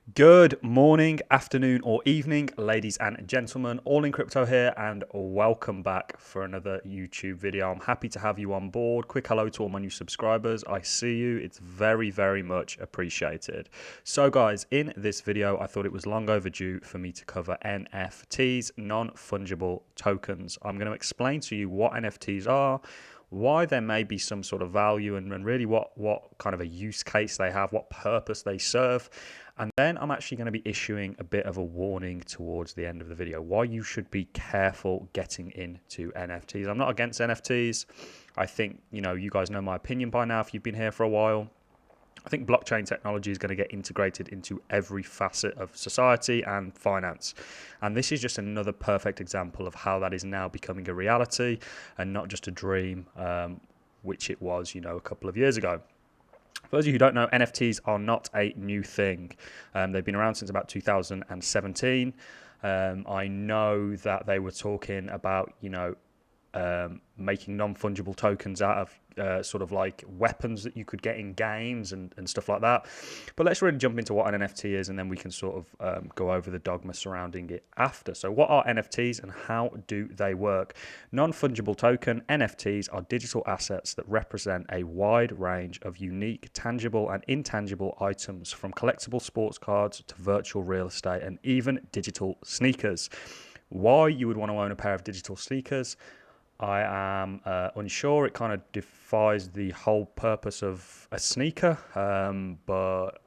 Good morning, afternoon, or evening, ladies and gentlemen, all in crypto here, and welcome back for another YouTube video. I'm happy to have you on board. Quick hello to all my new subscribers. I see you. It's very, very much appreciated. So, guys, in this video, I thought it was long overdue for me to cover NFTs, non-fungible tokens. I'm going to explain to you what NFTs are, why there may be some sort of value, and really what kind of a use case they have, what purpose they serve. And then I'm actually going to be issuing a bit of a warning towards the end of the video, why you should be careful getting into NFTs. I'm not against NFTs. I think, you guys know my opinion by now if you've been here for a while. I think blockchain technology is going to get integrated into every facet of society and finance. And this is just another perfect example of how that is now becoming a reality and not just a dream, which it was, a couple of years ago. For those of you who don't know, NFTs are not a new thing. They've been around since about 2017. I know that they were talking about, making non-fungible tokens out of sort of like weapons that you could get in games and stuff like that. But let's really jump into what an NFT is, and then we can sort of go over the dogma surrounding it after. So what are NFTs and how do they work? Non-fungible token, NFTs, are digital assets that represent a wide range of unique, tangible and intangible items, from collectible sports cards to virtual real estate and even digital sneakers. Why you would want to own a pair of digital sneakers, I am unsure. It kind of defies the whole purpose of a sneaker, but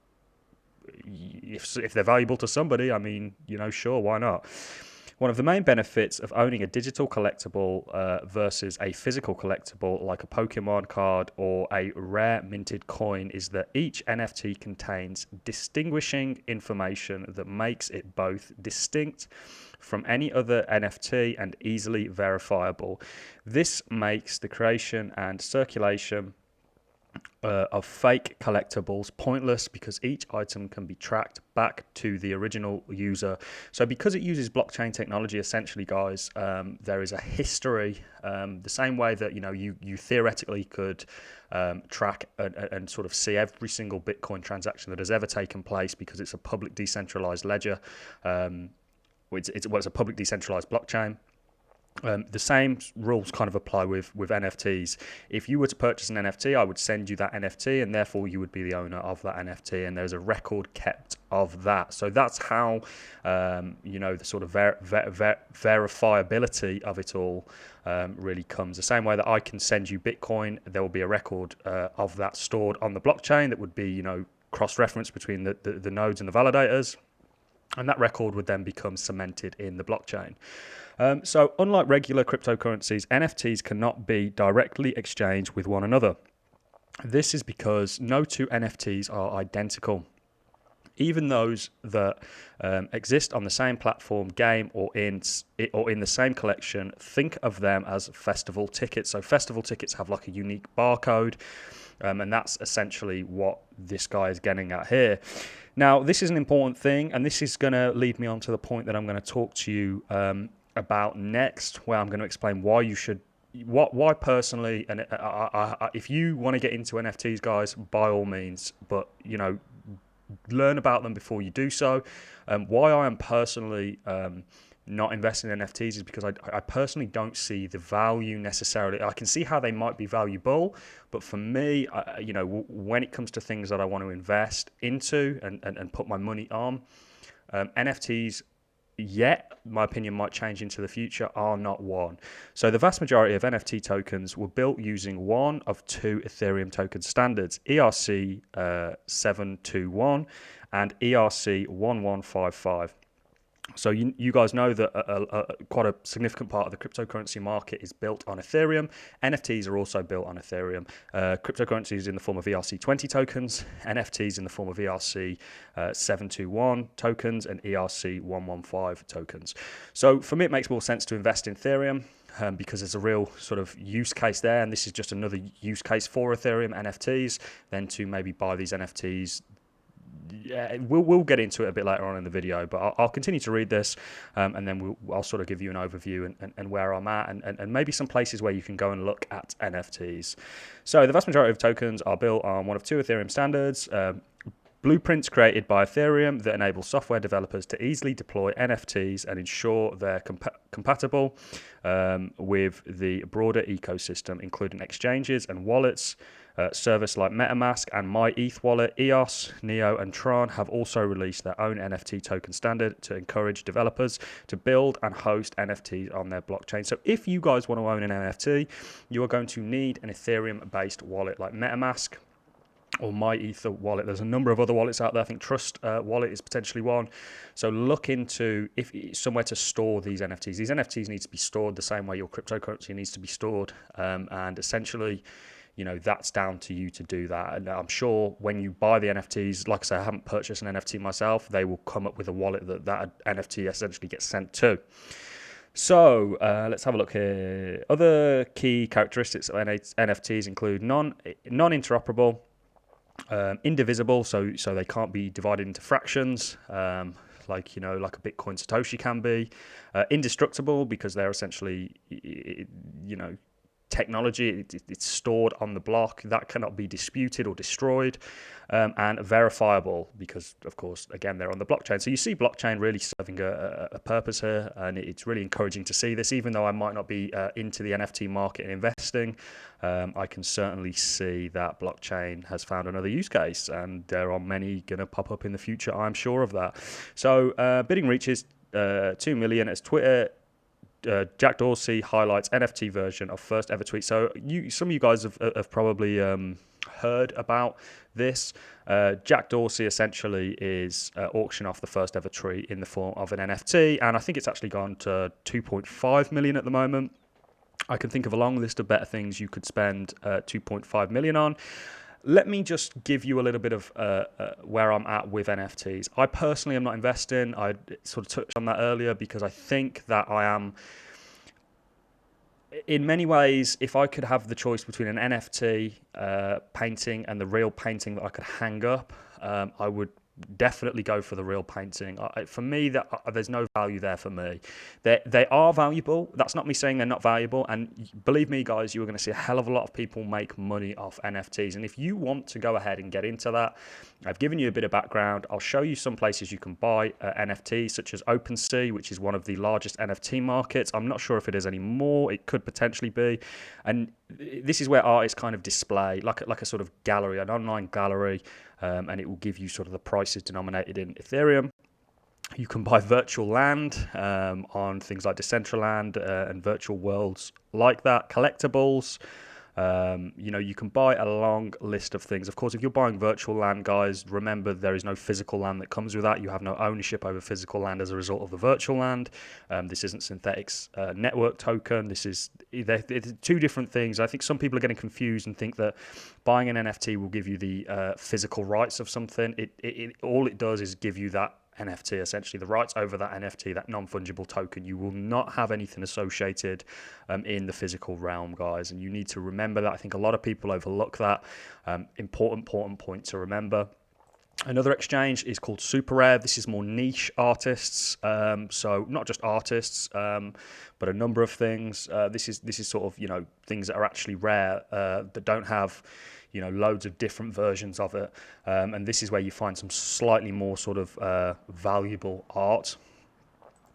if they're valuable to somebody, I mean, sure, why not? One of the main benefits of owning a digital collectible versus a physical collectible like a Pokemon card or a rare minted coin is that each NFT contains distinguishing information that makes it both distinct from any other NFT and easily verifiable. This makes the creation and circulation of fake collectibles pointless, because each item can be tracked back to the original user. So because it uses blockchain technology, essentially, guys, there is a history, the same way that you theoretically could track and sort of see every single Bitcoin transaction that has ever taken place, because it's a public decentralized ledger. It's a public decentralized blockchain. The same rules kind of apply with NFTs. If you were to purchase an NFT, I would send you that NFT, and therefore you would be the owner of that NFT, and there's a record kept of that. So that's how the sort of verifiability of it all really comes. The same way that I can send you Bitcoin, there will be a record of that stored on the blockchain that would be cross-referenced between the nodes and the validators. And that record would then become cemented in the blockchain. So unlike regular cryptocurrencies, NFTs cannot be directly exchanged with one another. This is because no two NFTs are identical. Even those that exist on the same platform, game, or in the same collection, think of them as festival tickets. So festival tickets have like a unique barcode, and that's essentially what this guy is getting at here. Now, this is an important thing, and this is going to lead me on to the point that I'm going to talk to you about next, where I'm going to explain why you should, why personally, and if you want to get into NFTs, guys, by all means, but learn about them before you do so. Why I am personally not investing in NFTs is because I personally don't see the value necessarily. I can see how they might be valuable, but for me, when it comes to things that I want to invest into and put my money on, NFTs, yet my opinion might change into the future, are not one. So the vast majority of NFT tokens were built using one of two Ethereum token standards, ERC 721 and ERC 1155. So you guys know that quite a significant part of the cryptocurrency market is built on Ethereum. NFTs are also built on Ethereum. Cryptocurrencies in the form of ERC20 tokens, NFTs in the form of ERC 721 tokens, and ERC 115 tokens. So for me, it makes more sense to invest in Ethereum, because there's a real sort of use case there, and this is just another use case for Ethereum NFTs, than to maybe buy these NFTs. Yeah, we'll get into it a bit later on in the video, but I'll continue to read this, and then I'll sort of give you an overview and where I'm at, and maybe some places where you can go and look at NFTs. So the vast majority of tokens are built on one of two Ethereum standards, Blueprints created by Ethereum that enable software developers to easily deploy NFTs and ensure they're compatible with the broader ecosystem, including exchanges and wallets. Service like MetaMask and My ETH wallet, EOS, Neo, and Tron have also released their own NFT token standard to encourage developers to build and host NFTs on their blockchain. So if you guys want to own an NFT, you are going to need an Ethereum-based wallet like MetaMask or My Ether wallet. There's a number of other wallets out there. I think Trust wallet is potentially one. So look into if somewhere to store these NFTs. These NFTs need to be stored the same way your cryptocurrency needs to be stored, and essentially, that's down to you to do that. And I'm sure when you buy the NFTs, like I say, I haven't purchased an NFT myself, they will come up with a wallet that NFT essentially gets sent to. So let's have a look here. Other key characteristics of NFTs include non-interoperable, indivisible, so they can't be divided into fractions, like a Bitcoin Satoshi can be. Indestructible, because they're essentially, technology, it's stored on the block that cannot be disputed or destroyed, and verifiable, because of course again they're on the blockchain. So you see blockchain really serving a purpose here, and it's really encouraging to see this. Even though I might not be into the NFT market and investing, I can certainly see that blockchain has found another use case, and there are many going to pop up in the future, I'm sure of that. So bidding reaches 2 million as Twitter. Jack Dorsey highlights NFT version of first ever tweet. So some of you guys have probably heard about this. Jack Dorsey essentially is auctioning off the first ever tweet in the form of an NFT, and I think it's actually gone to 2.5 million at the moment. I can think of a long list of better things you could spend 2.5 million on. Let me just give you a little bit of where I'm at with NFTs. I personally am not investing. I sort of touched on that earlier because I think that I am, in many ways, if I could have the choice between an NFT painting and the real painting that I could hang up, I would definitely go for the real painting. For me, there's no value there for me. They are valuable. That's not me saying they're not valuable. And believe me, guys, you're going to see a hell of a lot of people make money off NFTs. And if you want to go ahead and get into that, I've given you a bit of background. I'll show you some places you can buy NFTs, such as OpenSea, which is one of the largest NFT markets. I'm not sure if it is anymore. It could potentially be. And this is where artists kind of display, like a sort of gallery, an online gallery, and it will give you sort of the prices denominated in Ethereum. You can buy virtual land on things like Decentraland and virtual worlds like that, collectibles. You can buy a long list of things. Of course, if you're buying virtual land, guys, remember there is no physical land that comes with that. You have no ownership over physical land as a result of the virtual land. This isn't Synthetic's network token. They're two different things. I think some people are getting confused and think that buying an NFT will give you the physical rights of something. All it does is give you that NFT, essentially the rights over that NFT, that non-fungible token. You will not have anything associated in the physical realm, guys, and you need to remember that. I think a lot of people overlook that. Important point to remember. Another exchange is called Super Rare. This is more niche artists, so not just artists, but a number of things. This is sort of things that are actually rare, that don't have loads of different versions of it, and this is where you find some slightly more sort of valuable art.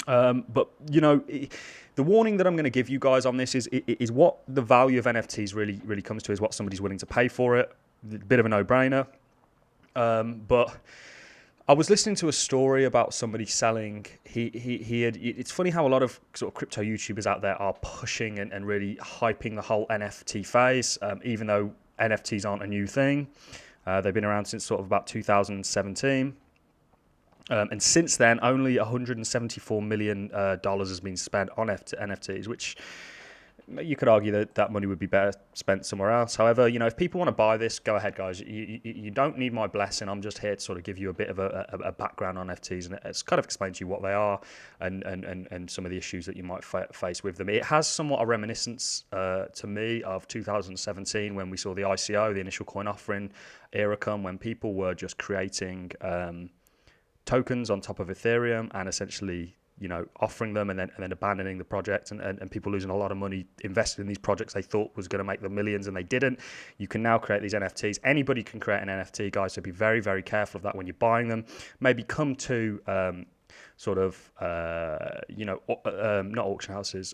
But the warning that I'm going to give you guys on this is what the value of NFTs really comes to is what somebody's willing to pay for it. A bit of a no-brainer. But I was listening to a story about somebody selling. He had. It's funny how a lot of sort of crypto YouTubers out there are pushing and really hyping the whole NFT phase, even though NFTs aren't a new thing. They've been around since sort of about 2017. And since then, only $174 million has been spent on NFTs, which you could argue that money would be better spent somewhere else. However, if people want to buy this, go ahead, guys. You don't need my blessing. I'm just here to sort of give you a bit of a background on NFTs, and it's kind of explain to you what they are and some of the issues that you might face with them. It has somewhat a reminiscence to me of 2017 when we saw the ICO, the initial coin offering era come, when people were just creating tokens on top of Ethereum and essentially offering them and then abandoning the project, and people losing a lot of money invested in these projects they thought was going to make them millions and they didn't. You can now create these NFTs. Anybody can create an NFT, guys, so be very, very careful of that when you're buying them. Maybe come to not auction houses,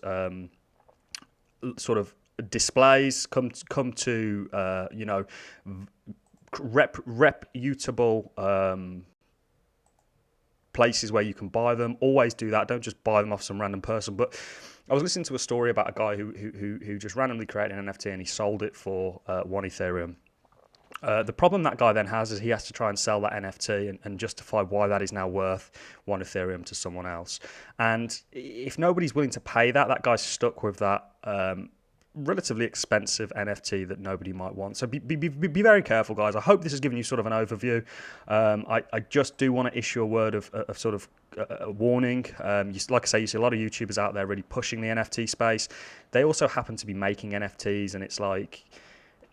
sort of displays. Come to reputable places where you can buy them. Always do that. Don't just buy them off some random person. But I was listening to a story about a guy who just randomly created an NFT and he sold it for 1 Ethereum. The problem that guy then has is he has to try and sell that NFT and justify why that is now worth 1 Ethereum to someone else. And if nobody's willing to pay that, that guy's stuck with that relatively expensive NFT that nobody might want. So be very careful, guys. I hope this has given you sort of an overview. I just do want to issue a word of sort of a warning. Like I say, you see a lot of YouTubers out there really pushing the NFT space. They also happen to be making NFTs, and it's like,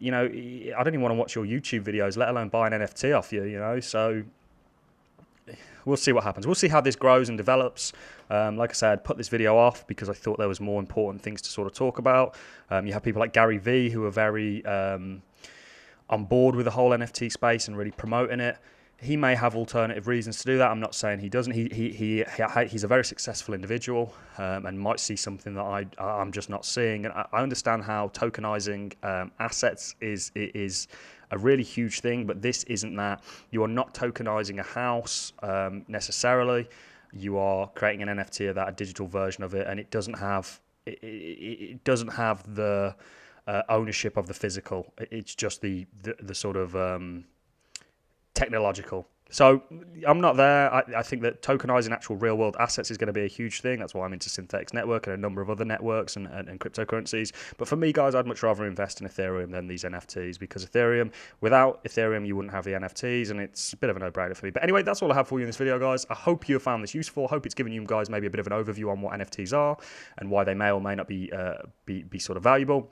I don't even want to watch your YouTube videos, let alone buy an NFT off you, So we'll see what happens. We'll see how this grows and develops. Like I said, put this video off because I thought there was more important things to sort of talk about. You have people like Gary Vee who are very on board with the whole NFT space and really promoting it. He may have alternative reasons to do that. I'm not saying he doesn't. He's a very successful individual and might see something that I'm just not seeing. And I understand how tokenizing assets is a really huge thing, but this isn't that. You are not tokenizing a house necessarily. You are creating an NFT of that, a digital version of it, and it doesn't have the ownership of the physical. It's just the sort of technological. So I'm not there. I think that tokenizing actual real world assets is going to be a huge thing. That's why I'm into Synthetics Network and a number of other networks and cryptocurrencies. But for me, guys, I'd much rather invest in Ethereum than these NFTs, because without Ethereum, you wouldn't have the NFTs, and it's a bit of a no-brainer for me. But anyway, that's all I have for you in this video, guys. I hope you have found this useful. I hope it's given you guys maybe a bit of an overview on what NFTs are and why they may or may not be sort of valuable.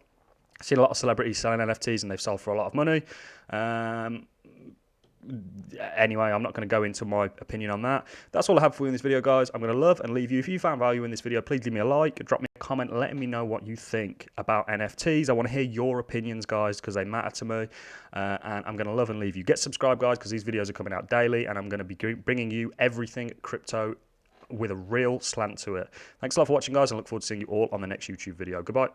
I've seen a lot of celebrities selling NFTs and they've sold for a lot of money. Anyway, I'm not going to go into my opinion on that. That's all I have for you in this video, guys. I'm going to love and leave you. If you found value in this video, please leave me a like, drop me a comment, letting me know what you think about NFTs. I want to hear your opinions, guys, because they matter to me. And I'm going to love and leave you. Get subscribed, guys, because these videos are coming out daily, and I'm going to be bringing you everything crypto with a real slant to it. Thanks a lot for watching, guys. I look forward to seeing you all on the next YouTube video. Goodbye.